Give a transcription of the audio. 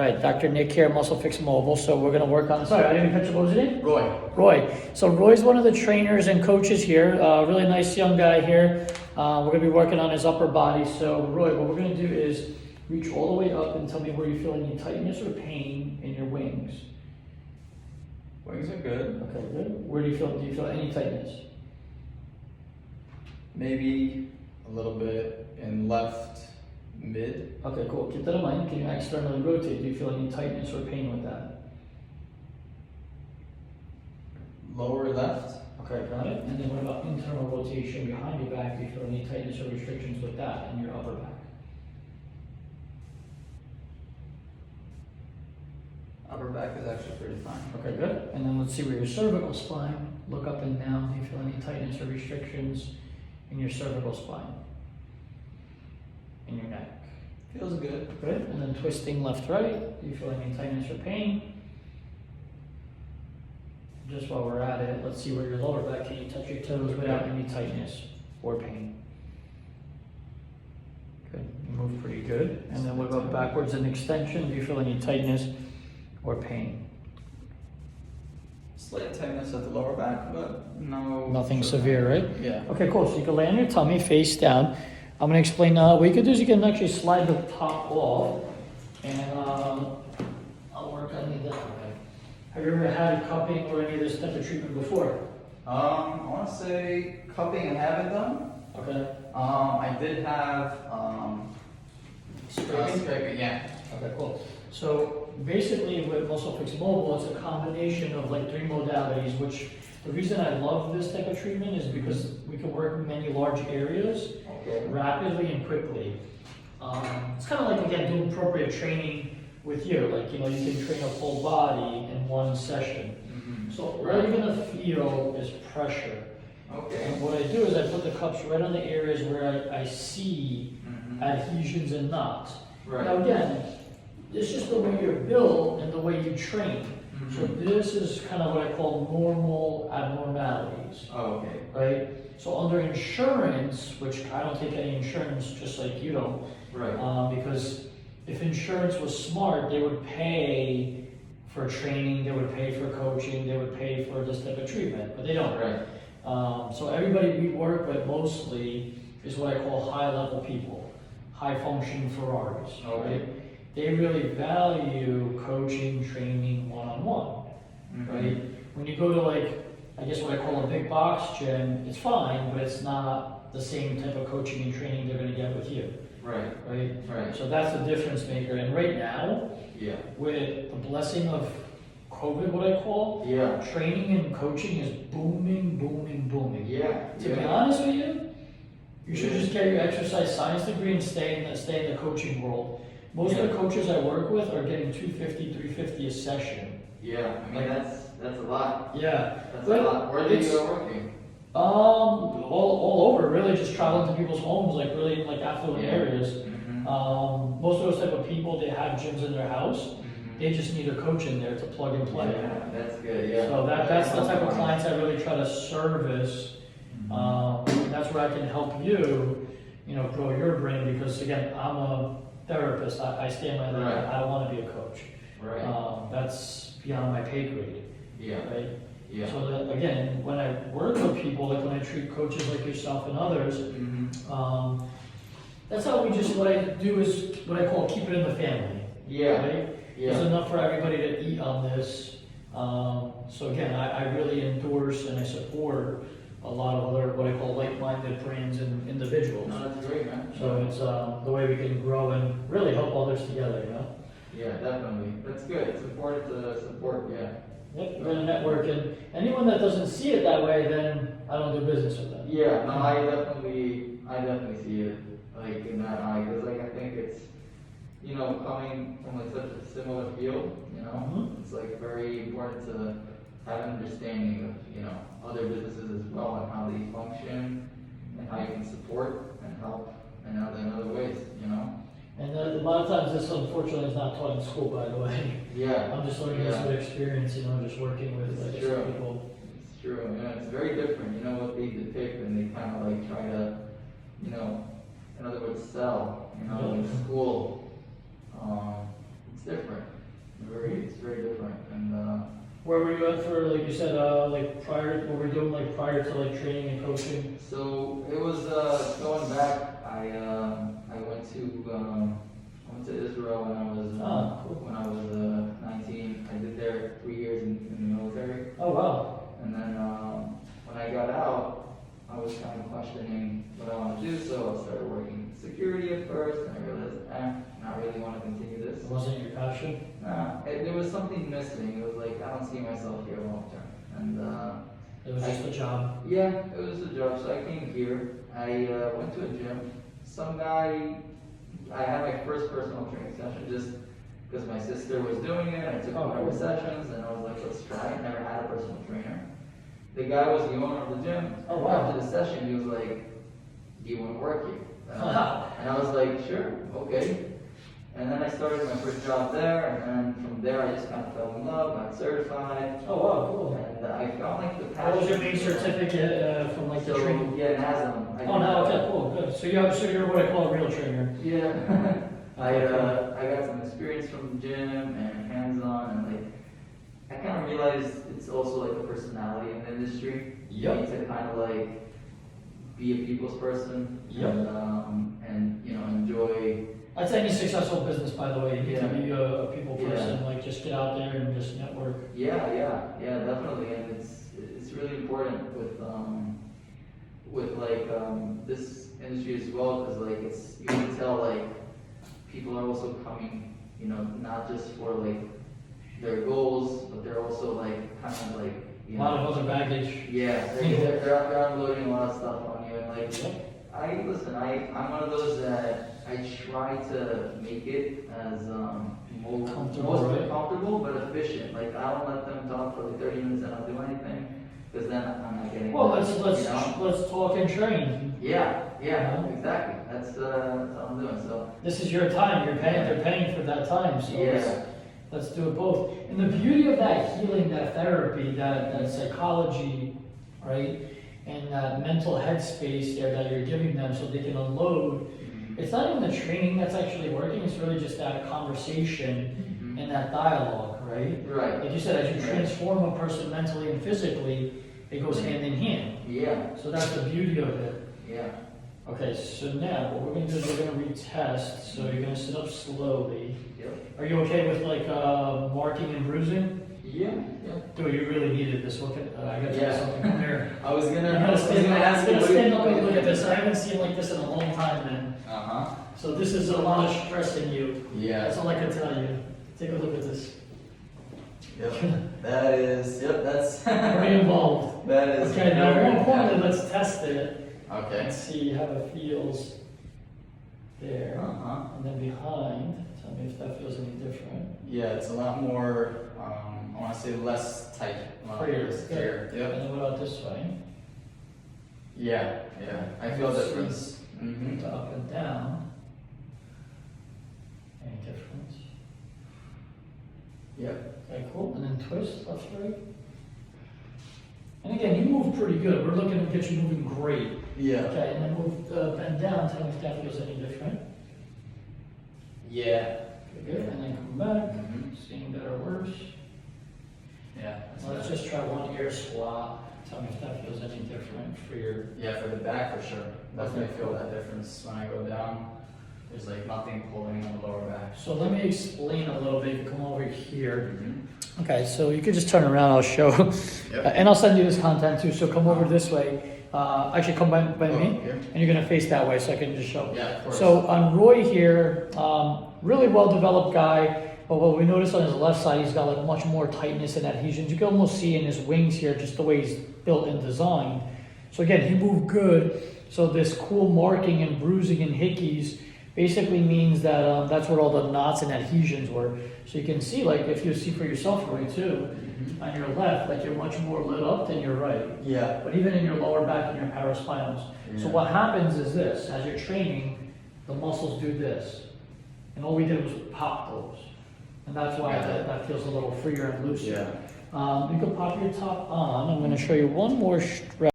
right, Dr. Nick here, Muscle Fix Mobile. So we're going to work on, sorry, I didn't even catch your, what was your name? Roy. Roy. So Roy's one of the trainers and coaches here. Really nice young guy here. We're going to be working on his upper body. So Roy, what we're going to do is reach all the way up and tell me where you feel any tightness or pain in your wings. Wings are good. Okay, good. Where do you feel any tightness? Maybe a little bit in left mid. Okay, cool. Keep that in mind. Can you externally rotate? Do you feel any tightness or pain with that? Lower left. Okay, got it. And then what about internal rotation behind your back? Do you feel any tightness or restrictions with that in your upper back? Upper back is actually pretty fine. Okay, good. And then let's see where your cervical spine. Look up and down. Do you feel any tightness or restrictions in your cervical spine? In your neck? Feels good. Good. And then twisting left, right. Do you feel any tightness or pain? Just while we're at it, let's see where your lower back. Can you touch your toes without any tightness or pain? Good. You move pretty good. And then what about backwards and extension? Do you feel any tightness or pain? Slight tightness at the lower back, but no. Nothing severe, right? Yeah. Okay, cool. So you can lay on your tummy, face down. I'm going to explain what you can do is you can actually slide the top off, and I'll work on you that way. Have you ever had cupping or any of this type of treatment before? I want to say cupping I haven't done. Okay. I did have scraping. Yeah. Okay, cool. So basically with Muscle Fix Mobile, it's a combination of like 3 modalities, which the reason I love this type of treatment is because we can work in many large areas rapidly and quickly. It's kind of like, again, doing appropriate training with you. Like, you know, you can train a full body in one session. Mm-hmm. So all you're going to feel is pressure. Okay. And what I do is I put the cups right on the areas where I see adhesions and knots. Right. Now again, it's just the way you're built and the way you train. So this is kind of what I call normal abnormalities, Oh, okay. right? So under insurance, which I don't take any insurance just like you don't, Right. because if insurance was smart, they would pay for training, they would pay for coaching, they would pay for this type of treatment, but they don't. Right. So everybody we work with mostly is what I call high-level people, high-functioning Ferraris, Okay. right? They really value coaching, training, one-on-one, right? When you go to like, I guess what I call a big box gym, it's fine, but it's not the same type of coaching and training they're gonna get with you, Right. right? Right. So that's the difference maker. And right now, Yeah. with the blessing of COVID, what I call, Yeah. training and coaching is booming, booming, booming. Yeah. To be honest with you, you should just get your exercise science degree and stay in the coaching world. Most of the coaches I work with are getting $250, $350 a session. Yeah. I mean, that's a lot. Yeah. That's But a lot. Where do you go working? All over, really, just traveling to people's homes, like really like affluent areas. Mm-hmm. Most of those type of people, they have gyms in their house. They just need a coach in there to plug and play. Yeah, that's good. Yeah. So that's the type of clients I really try to service. That's where I can help you, you know, grow your brain, because again, I'm a therapist. I stand my limit. I don't want to be a coach. Right. That's beyond my pay grade. Yeah. Right. Yeah. So that, again, when I work with people, like when I treat coaches like yourself and others, that's how what I do is what I call keep it in the family. Yeah. Right? Yeah. There's enough for everybody to eat on this. So again, I really endorse and I support a lot of other what I call like-minded brands and individuals. No, that's great, man. So it's the way we can grow and really help others together, you know? Yeah, definitely. That's good. It's important to support, yeah. Yep, we're in a network, and anyone that doesn't see it that way, then I don't do business with them. Yeah, no, I definitely see it like in that eye, because like I think it's, you know, coming from like such a similar field, you know, it's like very important to have an understanding of, you know, other businesses as well and how they function and how you can support and help in other ways, you know. And a lot of times this unfortunately is not taught in school, by the way. Yeah. I'm just learning this with experience, you know, just working with like True. people. It's true. You know, it's very different. You know what they depict, and they kind of like try to, you know, in other words, sell. You know, in school, it's different. It's very different, and Where were you at for, like you said, like prior, what were you doing like prior to like training and coaching? so it was going back. I went to Israel when I was Cool. 19. I did there 3 years in the military, Oh, wow. and then when I got out, I was kind of questioning what I want to do. So I started working security at first, and I realized, not really want to continue this. It wasn't your passion? Nah, there was something missing. It was like I don't see myself here long term, and It was just a job. yeah, it was a job. So I came here. I went to a gym. Some guy, I had my first personal training session just because my sister was doing it. I took Oh, one of her cool. sessions, and I was like, let's try it. Never had a personal trainer. The guy was the owner of the gym. Oh, wow. After the session, he was like, do you want to work here? Wow. And I was like, sure, okay. And then I started my first job there, and then from there I just kind of fell in love, got certified, Oh, wow, cool. and I felt like the passion. What was your main certificate from like the So, training? yeah, Nasm. Oh, no, okay, cool, good. So you're what I call a real trainer. Yeah. I got some experience from the gym and hands-on, and like, I kind of realized it's also like a personality in the industry. You Yep. need to kind of like be a people's person. Yep. And you know, enjoy. That's any successful business, by the way. You need to Yeah. be a people Yeah. person, like just get out there and just network. Yeah, definitely, and it's really important with like this industry as well, because like you can tell like people are also coming, you know, not just for like their goals, but they're also like kind of like A you lot know, of other baggage. yeah, they're unloading a lot of stuff on you, and like Yep. I'm one of those that I try to make it as Comfortable, most right? comfortable but efficient. Like I don't let them talk for like 30 minutes and not do anything, because then I'm not getting. Well, you know? let's talk and train. Yeah, Yeah. exactly. That's what I'm doing. So This is your time. They're paying for that time. So yeah, let's do it both. And the beauty of that healing, that therapy, that psychology, right, and that mental headspace there that you're giving them so they can unload. It's not even the training that's actually working. It's really just that conversation and that dialogue, right? right. Like you said, as you transform a person mentally and physically, it goes hand in hand. Yeah, So that's the beauty of it. yeah. Okay, so now what we're gonna do is we're gonna retest. So you're gonna sit up slowly. Yep. Are you okay with like marking and bruising? Yeah, yeah. Dude, you really needed this. Look at I gotta tell you Yeah. something. Come here. I was You gonna gotta stand ask you. stand up and look at this. I haven't seen like this in a long time, man. Uh-huh. So this is a lot of stress in you. Yeah. That's all I can tell you. Take a look at this. Yep. That's Very involved. that is. Okay, now very more importantly, heavy. let's test it Okay. and see how it feels there. Uh-huh. And then behind, tell me if that feels any different. Yeah, it's a lot more, I want to say less tight. A lot Clear. less clear. And Yep. then what about this way? Yeah, I feel a Let's see. difference. Mm-hmm. To up and down. Any difference? Yep. Okay, cool. And then twist, left, right. And again, you move pretty good. We're looking to get you moving great. Yeah. Okay, and then move bend down. Tell me if that feels any different. Yeah. Good. And then come back. Mhm. Seeing better or worse. Yeah. Let's just try one ear swap. Tell me if that feels any different for your. Yeah, for the back for sure. Definitely feel that difference when I go down. There's like nothing pulling on the lower back. So let me explain a little bit. You come over here. Mm-hmm. Okay, so you could just turn around. I'll show. Yep. And I'll send you this content too. So come over this way. Actually, come by Oh, me. here? And you're gonna face that way, so I can just show. Yeah, of course. So on Roy here, really well-developed guy. But what we notice on his left side, he's got like much more tightness and adhesions. You can almost see in his wings here, just the way he's built and designed. So again, he moved good. So this cool marking and bruising and hickeys basically means that that's where all the knots and adhesions were. So you can see, like, if you see for yourself, Roy, too, Mhm. on your left, like you're much more lit up than your right. Yeah. But even in your lower back and your paraspinals. So Yeah. what happens is this: as you're training, the muscles do this, and all we did was pop those, and that's why that feels a little freer and looser. Yeah. You can pop your top on. I'm going to show you one more stretch.